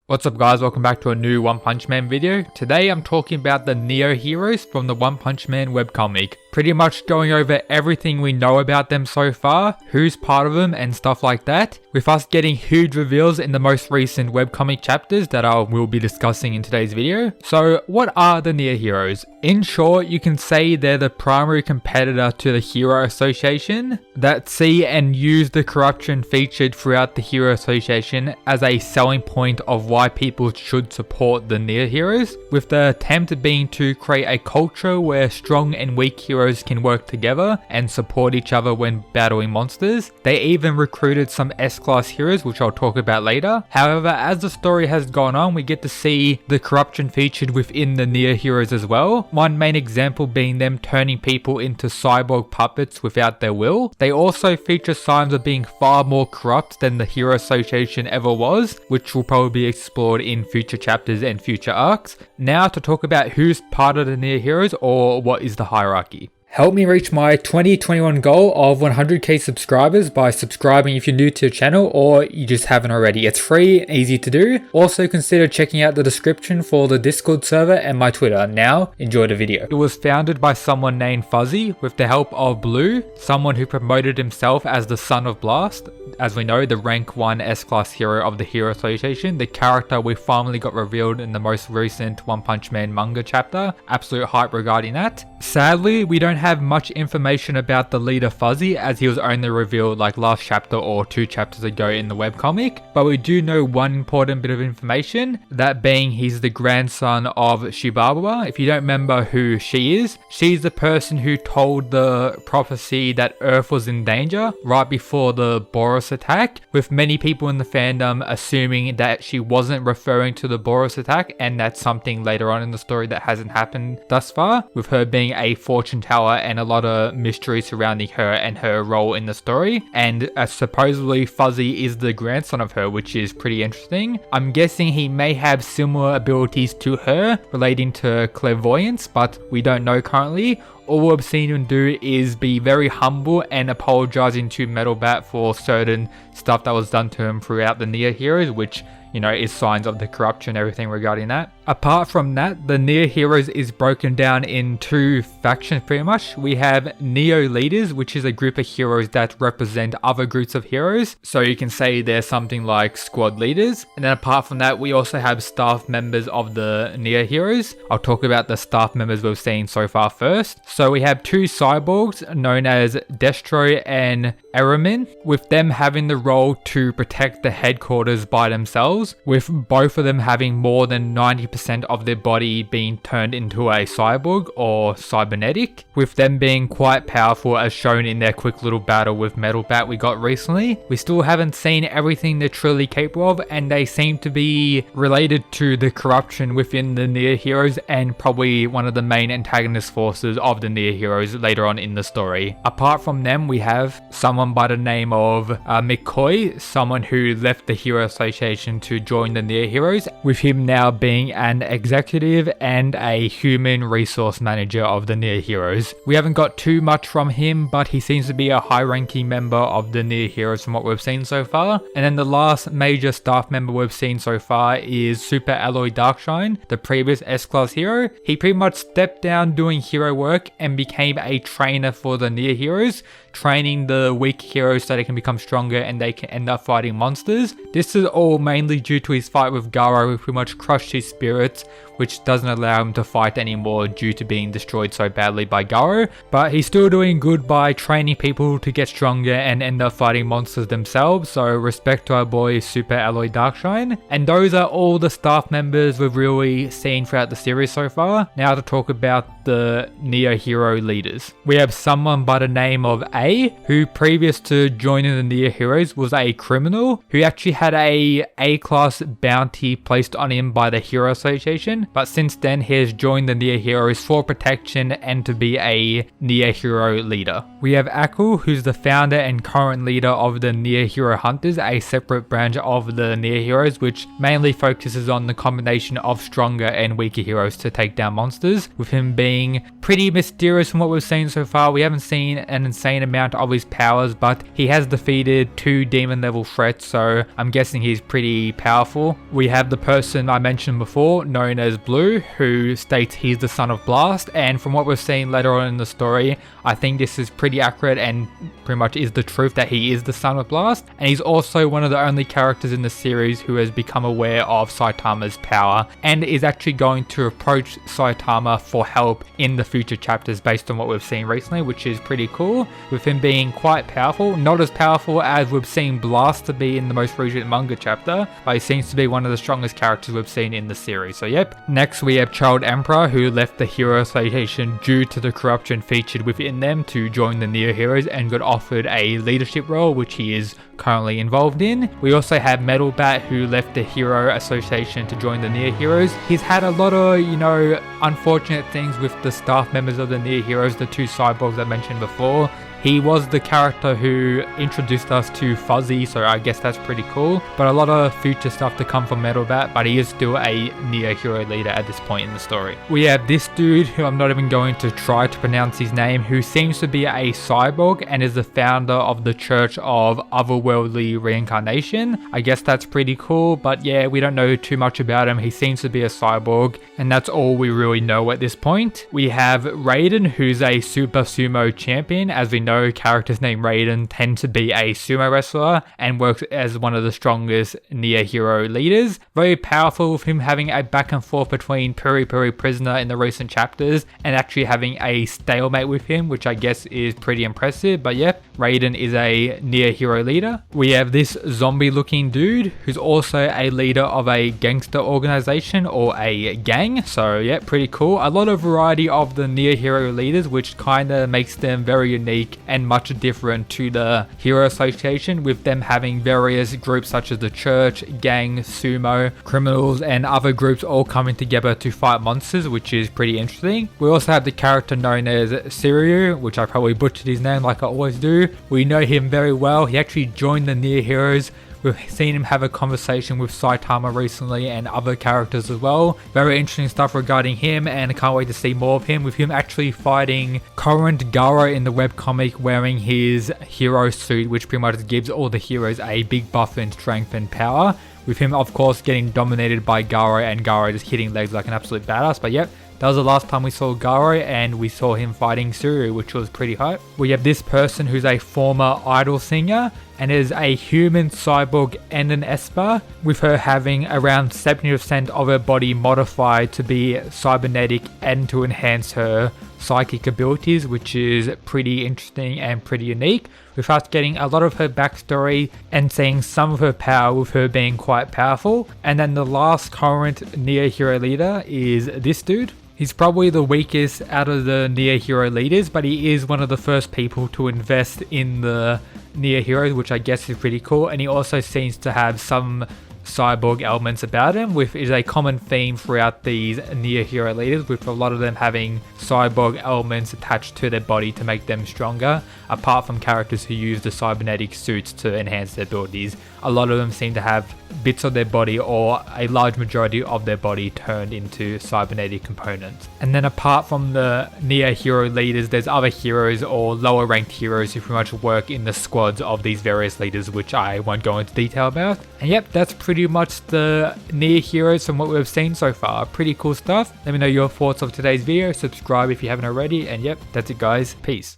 What's up guys, welcome back to a new One Punch Man video. Today I'm talking about the Neo heroes from the One Punch Man webcomic. Pretty much going over everything we know about them so far, who's part of them and stuff like that, with us getting huge reveals in the most recent webcomic chapters that I will be discussing in today's video. So what are the Neo heroes? In short, you can say they're the primary competitor to the Hero Association that see and use the corruption featured throughout the Hero Association as a selling point of why people should support the Neo heroes, with the attempt being to create a culture where strong and weak heroes can work together and support each other when battling monsters. They even recruited some S-class heroes, which I'll talk about later. However, as the story has gone on, we get to see the corruption featured within the Neo heroes as well. One main example being them turning people into cyborg puppets without their will. They also feature signs of being far more corrupt than the Hero Association ever was, which will probably be explored in future chapters and future arcs. Now to talk about who's part of the Neo heroes, or what is the hierarchy. Help me reach my 2021 goal of 100k subscribers by subscribing if you're new to the channel or you just haven't already. It's free and easy to do. Also consider checking out the description for the Discord server and my Twitter. Now, enjoy the video. It was founded by someone named Fuzzy with the help of Blue, someone who promoted himself as the son of Blast. As we know, the rank 1 S-class hero of the Hero Association, the character we finally got revealed in the most recent One Punch Man manga chapter. Absolute hype regarding that. Sadly, we don't have much information about the leader Fuzzy, as he was only revealed like last chapter or 2 chapters ago in the webcomic, but we do know one important bit of information, that being he's the grandson of Shibawa. If you don't remember who she is, she's the person who told the prophecy that Earth was in danger right before the Boros attack, with many people in the fandom assuming that she wasn't referring to the Boros attack, and that's something later on in the story that hasn't happened thus far, with her being a fortune teller and a lot of mystery surrounding her and her role in the story. And supposedly Fuzzy is the grandson of her, which is pretty interesting. I'm guessing he may have similar abilities to her relating to clairvoyance, but we don't know currently. All we've seen him do is be very humble and apologizing to Metal Bat for certain stuff that was done to him throughout the Neo heroes, which, you know, is signs of the corruption and everything regarding that. Apart from that, the Neo heroes is broken down in 2 factions pretty much. We have Neo leaders, which is a group of heroes that represent other groups of heroes. So you can say they're something like squad leaders. And then apart from that, we also have staff members of the Neo heroes. I'll talk about the staff members we've seen so far first. So we have 2 cyborgs known as Destro and Eramin, with them having the role to protect the headquarters by themselves, with both of them having more than 90% of their body being turned into a cyborg or cybernetic, with them being quite powerful as shown in their quick little battle with Metal Bat we got recently. We still haven't seen everything they're truly capable of, and they seem to be related to the corruption within the Neo heroes and probably one of the main antagonist forces of the Neo heroes later on in the story. Apart from them, we have someone by the name of McCoy, someone who left the Hero Association to join the Neo heroes, with him now being an executive and a human resource manager of the Neo heroes. We haven't got too much from him, but he seems to be a high-ranking member of the Neo heroes from what we've seen so far. And then the last major staff member we've seen so far is Super Alloy Darkshine, the previous S-class hero. He pretty much stepped down doing hero work and became a trainer for the Neo heroes, training the weak heroes so they can become stronger and they can end up fighting monsters. This is all mainly due to his fight with Garo, who pretty much crushed his spirits, which doesn't allow him to fight anymore due to being destroyed so badly by Garo. But he's still doing good by training people to get stronger and end up fighting monsters themselves, so respect to our boy Super Alloy Darkshine. And those are all the staff members we've really seen throughout the series so far. Now to talk about the Neo hero leaders. We have someone by the name of A, who previous to joining the Neo heroes was a criminal who actually had a A-class bounty placed on him by the Hero Association, but since then he has joined the Neo heroes for protection and to be a Neo hero leader. We have Akul, who's the founder and current leader of the Neo Hero Hunters, a separate branch of the Neo heroes which mainly focuses on the combination of stronger and weaker heroes to take down monsters, with him being pretty mysterious from what we've seen so far. We haven't seen an insane amount of his powers, but he has defeated 2 demon level threats, so I'm guessing he's pretty powerful. We have the person I mentioned before, known as Blue, who states he's the son of Blast, and from what we've seen later on in the story, I think this is pretty accurate and pretty much is the truth that he is the son of Blast. And he's also one of the only characters in the series who has become aware of Saitama's power and is actually going to approach Saitama for help in the future chapters based on what we've seen recently, which is pretty cool, with him being quite powerful. Not as powerful as we've seen Blast to be in the most recent manga chapter, but he seems to be one of the strongest characters we've seen in the series. So yep. Next we have Child Emperor, who left the Hero Association due to the corruption featured within them to join the Neo Heroes and got offered a leadership role, which he is currently involved in. We also have Metal Bat, who left the Hero Association to join the Neo Heroes. He's had a lot of, unfortunate things with the staff members of the Neo Heroes, the 2 cyborgs I mentioned before. He was the character who introduced us to Fuzzy, so I guess that's pretty cool. But a lot of future stuff to come from Metal Bat, but he is still a Neo Hero leader at this point in the story. We have this dude, who I'm not even going to try to pronounce his name, who seems to be a cyborg and is the founder of the Church of Otherworldly Reincarnation. I guess that's pretty cool, but yeah, we don't know too much about him. He seems to be a cyborg, and that's all we really know at this point. We have Raiden, who's a Super Sumo champion. As we know, characters named Raiden tend to be a sumo wrestler and works as one of the strongest Neo Hero leaders. Very powerful, with him having a back and forth between Puri Puri Prisoner in the recent chapters and actually having a stalemate with him, which I guess is pretty impressive. But yeah, Raiden is a Neo Hero leader. We have this zombie looking dude who's also a leader of a gangster organization or a gang. So yeah, pretty cool. A lot of variety of the Neo Hero leaders, which kind of makes them very unique and much different to the Hero Association, with them having various groups such as the Church, Gang, Sumo, Criminals, and other groups all coming together to fight monsters, which is pretty interesting. We also have the character known as Suiryu, which I probably butchered his name like I always do. We know him very well. He actually joined the Neo Heroes. We've seen him have a conversation with Saitama recently and other characters as well. Very interesting stuff regarding him, and I can't wait to see more of him, with him actually fighting current Gaara in the webcomic wearing his hero suit, which pretty much gives all the heroes a big buff in strength and power. With him, of course, getting dominated by Gaara and Gaara just hitting legs like an absolute badass. But yep, that was the last time we saw Gaara, and we saw him fighting Suiryu, which was pretty hype. We have this person who's a former idol singer and is a human cyborg and an Esper, with her having around 70% of her body modified to be cybernetic and to enhance her psychic abilities, which is pretty interesting and pretty unique, with us getting a lot of her backstory and seeing some of her power, with her being quite powerful. And then the last current Neo Hero leader is this dude. He's probably the weakest out of the Neo Hero leaders, but he is one of the first people to invest in the Neo Heroes, which I guess is pretty cool. And he also seems to have some cyborg elements about him, which is a common theme throughout these Neo Hero leaders, with a lot of them having cyborg elements attached to their body to make them stronger, apart from characters who use the cybernetic suits to enhance their abilities. A lot of them seem to have bits of their body, or a large majority of their body, turned into cybernetic components. And then apart from the Neo Hero leaders, there's other heroes or lower ranked heroes who pretty much work in the squads of these various leaders, which I won't go into detail about. And yep, that's pretty much the Neo Heroes from what we've seen so far. Pretty cool stuff. Let me know your thoughts of today's video. Subscribe if you haven't already. And yep, that's it guys. Peace.